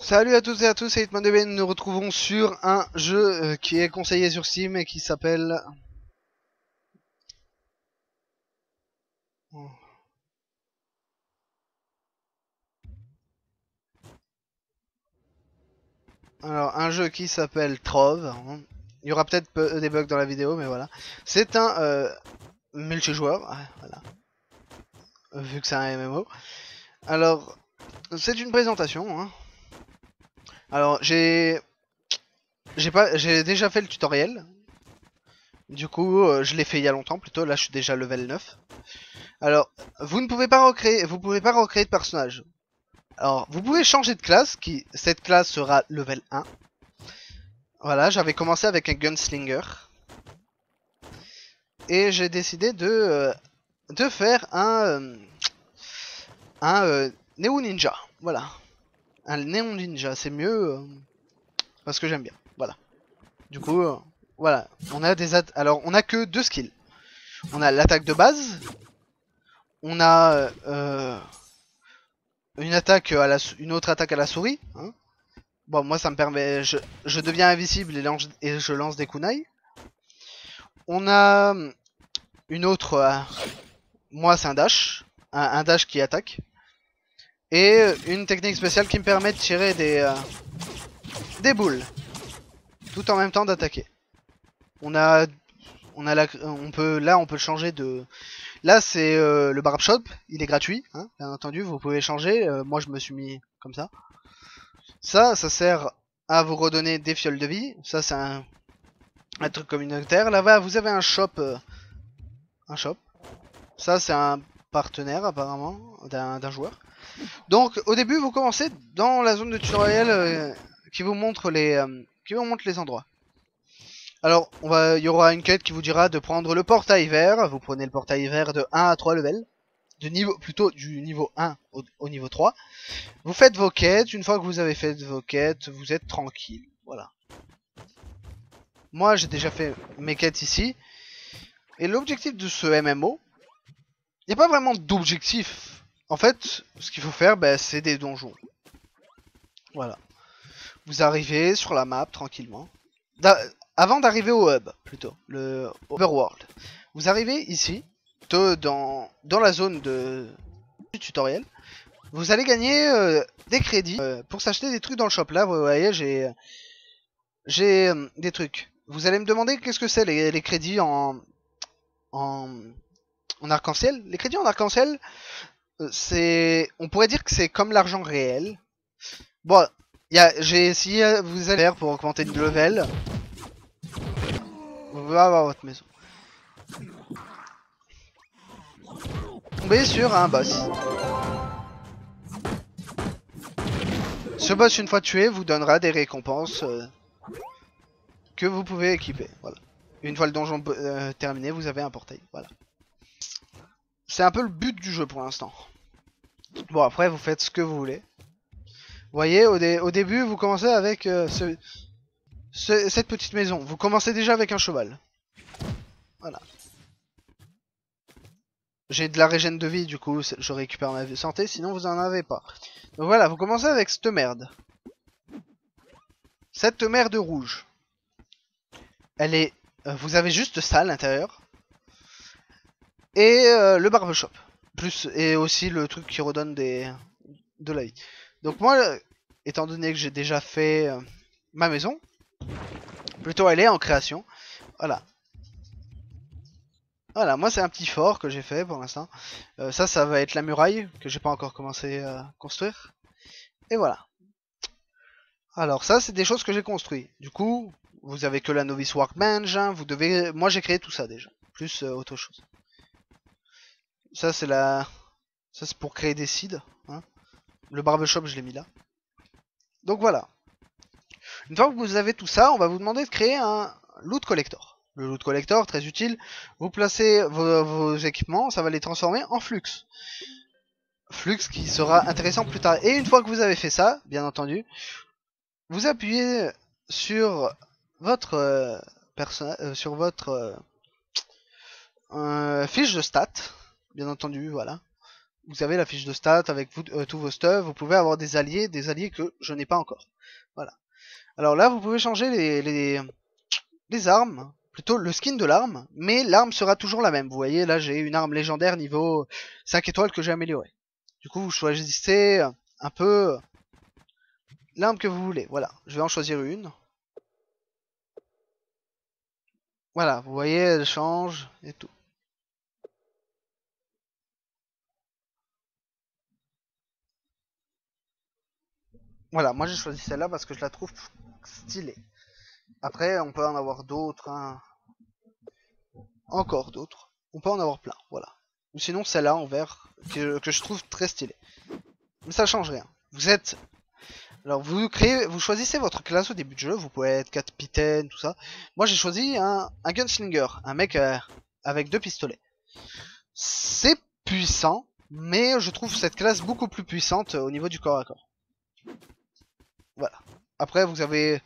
Salut à toutes et à tous, c'est Hitman2B. Nous nous retrouvons sur un jeu qui est conseillé sur Steam et qui s'appelle... Alors, un jeu qui s'appelle Trove. Hein. Il y aura peut-être des bugs dans la vidéo, mais voilà. C'est un multijoueur, voilà. Vu que c'est un MMO. Alors, c'est une présentation. Hein. Alors, j'ai déjà fait le tutoriel. Du coup, je l'ai fait il y a longtemps plutôt. Là, je suis déjà level 9. Alors, vous pouvez pas recréer de personnage. Alors, vous pouvez changer de classe, cette classe sera level 1. Voilà, j'avais commencé avec un gunslinger. Et j'ai décidé de faire un néo ninja. Voilà. Un néon ninja, c'est mieux parce que j'aime bien. Voilà. Du coup, voilà. Alors, on a que deux skills. On a l'attaque de base. On a une autre attaque à la souris. Hein. Bon, moi ça me permet, je deviens invisible et je lance des kunai. On a une autre, moi c'est un dash, un dash qui attaque. Et une technique spéciale qui me permet de tirer des boules. Tout en même temps d'attaquer. On peut le changer de... Là c'est le barb shop, il est gratuit, hein, bien entendu, vous pouvez changer. Moi je me suis mis comme ça. Ça sert à vous redonner des fioles de vie. Ça, c'est un truc communautaire. Là-bas, vous avez un shop. Ça, c'est un partenaire, apparemment, d'un joueur. Donc, au début, vous commencez dans la zone de tutoriel qui vous montre les endroits. Alors, il y aura une quête qui vous dira de prendre le portail vert. Vous prenez le portail vert de 1 à 3 levels. Du niveau 1 au niveau 3. Vous faites vos quêtes. Une fois que vous avez fait vos quêtes, vous êtes tranquille. Voilà. Moi, j'ai déjà fait mes quêtes ici. Et l'objectif de ce MMO, il n'y a pas vraiment d'objectif. En fait, ce qu'il faut faire, c'est des donjons. Voilà. Vous arrivez sur la map tranquillement. Avant d'arriver au hub, plutôt, le overworld. Vous arrivez ici, dans la zone du tutoriel. Vous allez gagner des crédits pour s'acheter des trucs dans le shop. Là, vous voyez, j'ai des trucs. Vous allez me demander qu'est-ce que c'est les crédits en arc-en-ciel. Les crédits en arc-en-ciel, on pourrait dire que c'est comme l'argent réel. Bon, j'ai essayé, vous allez faire pour augmenter de level. Vous pouvez avoir votre maison. Tombez sur un boss. Ce boss, une fois tué, vous donnera des récompenses que vous pouvez équiper. Voilà. Une fois le donjon terminé, vous avez un portail. Voilà. C'est un peu le but du jeu pour l'instant. Bon, après, vous faites ce que vous voulez. Vous voyez, au début, vous commencez avec cette petite maison. Vous commencez déjà avec un cheval. Voilà. J'ai de la régène de vie, du coup, je récupère ma santé, sinon vous en avez pas. Donc voilà, vous commencez avec cette merde. Cette merde rouge. Elle est... vous avez juste ça à l'intérieur. Et le barbershop. Et aussi le truc qui redonne de la vie. Donc moi, étant donné que j'ai déjà fait ma maison, plutôt elle est en création. Voilà. Voilà, moi c'est un petit fort que j'ai fait pour l'instant. Ça va être la muraille que j'ai pas encore commencé à construire. Et voilà. Alors ça c'est des choses que j'ai construit. Du coup, vous avez que la novice workbench. Hein, moi j'ai créé tout ça déjà. Plus autre chose. Ça c'est pour créer des seeds. Hein. Le barbershop je l'ai mis là. Donc voilà. Une fois que vous avez tout ça, on va vous demander de créer un loot collector. Le loot collector, très utile. Vous placez vos équipements, ça va les transformer en flux. Flux qui sera intéressant plus tard. Et une fois que vous avez fait ça, bien entendu, vous appuyez sur votre fiche de stats. Bien entendu, voilà. vous avez la fiche de stats avec tous vos stuff. Vous pouvez avoir des alliés que je n'ai pas encore. Voilà. Alors là, vous pouvez changer les armes, plutôt le skin de l'arme, mais l'arme sera toujours la même. Vous voyez, là, j'ai une arme légendaire niveau 5 étoiles que j'ai améliorée. Du coup, vous choisissez un peu l'arme que vous voulez. Voilà, je vais en choisir une. Voilà, vous voyez, elle change et tout. Voilà, moi j'ai choisi celle-là parce que je la trouve stylée. Après, on peut en avoir d'autres, hein. Encore d'autres. On peut en avoir plein, voilà. Ou sinon celle-là en vert, que je trouve très stylée. Mais ça change rien. Vous êtes... Alors vous choisissez votre classe au début de jeu, vous pouvez être capitaine, tout ça. Moi j'ai choisi un gunslinger, un mec avec 2 pistolets. C'est puissant, mais je trouve cette classe beaucoup plus puissante au niveau du corps à corps. Voilà. Après vous avez...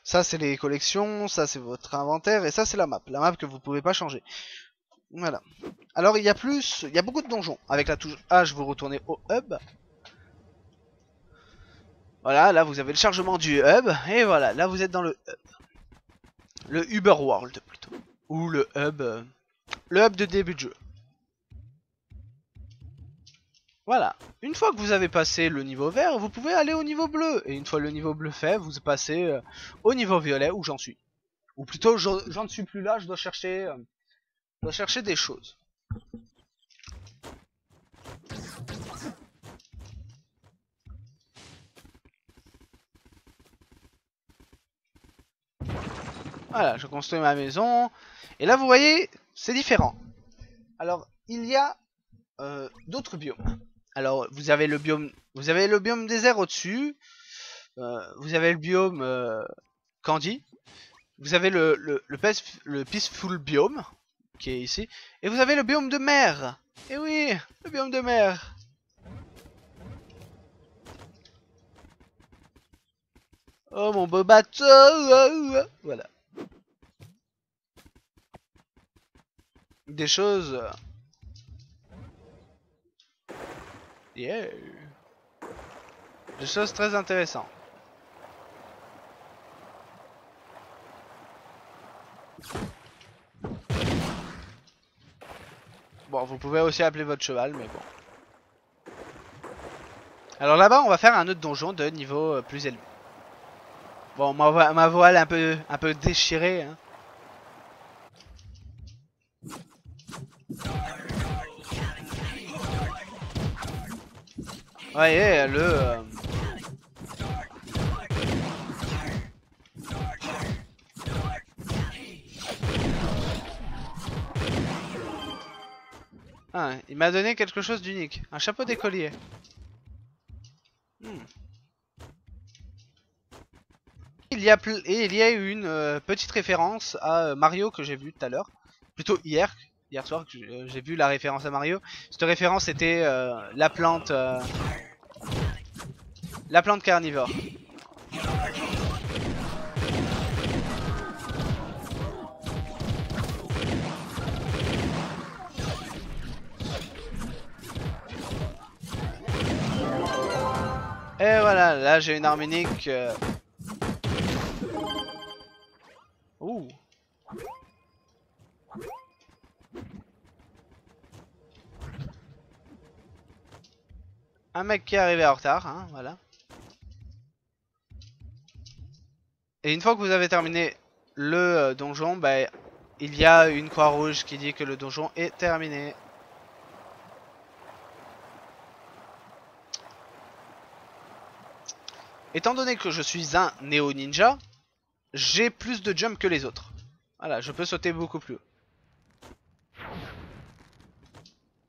Ça c'est les collections, ça c'est votre inventaire, et ça c'est la map. La map que vous pouvez pas changer. Voilà. Alors il y a beaucoup de donjons. Avec la touche H vous retournez au hub. Voilà, là vous avez le chargement du hub, et voilà, là vous êtes dans le hub. Le Uber World plutôt. Ou le hub de début de jeu. Voilà. Une fois que vous avez passé le niveau vert, vous pouvez aller au niveau bleu. Et une fois le niveau bleu fait, vous passez au niveau violet où j'en suis. Ou plutôt, j'en ne suis plus là, je dois chercher des choses. Voilà, je construis ma maison. Et là, vous voyez, c'est différent. Alors, il y a d'autres biomes. Alors, vous avez le biome désert au-dessus. Vous avez le biome Candy. Vous avez le Peaceful Biome, qui est ici. Et vous avez le biome de mer. Et oui, le biome de mer. Oh mon beau bateau. Voilà. Des choses... Yeah. Des choses très intéressantes. Bon, vous pouvez aussi appeler votre cheval, mais bon. Alors là-bas, on va faire un autre donjon de niveau plus élevé. Bon, ma voile est un peu déchirée, hein. Ouais, Ah, il m'a donné quelque chose d'unique. Un chapeau d'écolier. Il y a eu une petite référence à Mario que j'ai vu tout à l'heure. Plutôt hier soir que j'ai vu la référence à Mario. Cette référence était la plante carnivore. Et voilà, là j'ai une arme unique. Ouh. Un mec qui est arrivé en retard, hein, voilà. Et une fois que vous avez terminé le donjon, bah, il y a une croix rouge qui dit que le donjon est terminé. Étant donné que je suis un néo ninja, j'ai plus de jump que les autres. Voilà, je peux sauter beaucoup plus haut.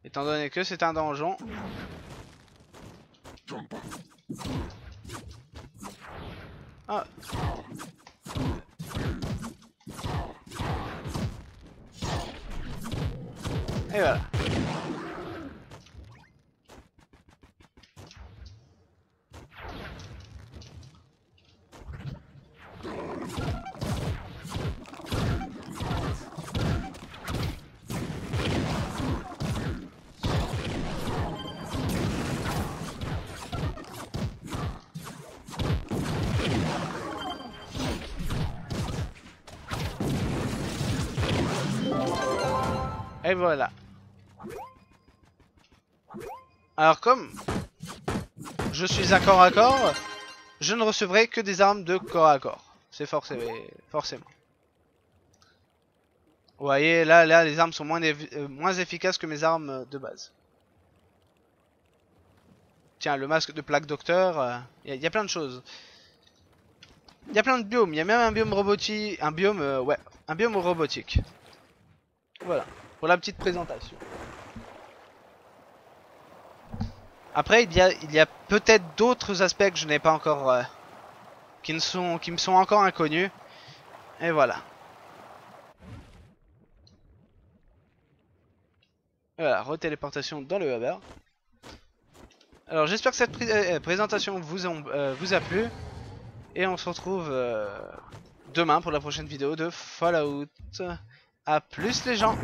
Étant donné que c'est un donjon. Ah. Et voilà. Et voilà. Alors comme je suis à corps, je ne recevrai que des armes de corps à corps. C'est forcément. Vous voyez, là les armes sont moins efficaces que mes armes de base. Tiens, le masque de plaque docteur, y a plein de choses. Il y a plein de biomes, il y a même un biome robotique, un biome robotique. Voilà, pour la petite présentation. Après, il y a peut-être d'autres aspects que je n'ai pas encore, qui me sont encore inconnus. Et voilà. Voilà, retéléportation dans le Uber. Alors j'espère que cette présentation vous a plu. Et on se retrouve demain pour la prochaine vidéo de Fallout. A plus les gens.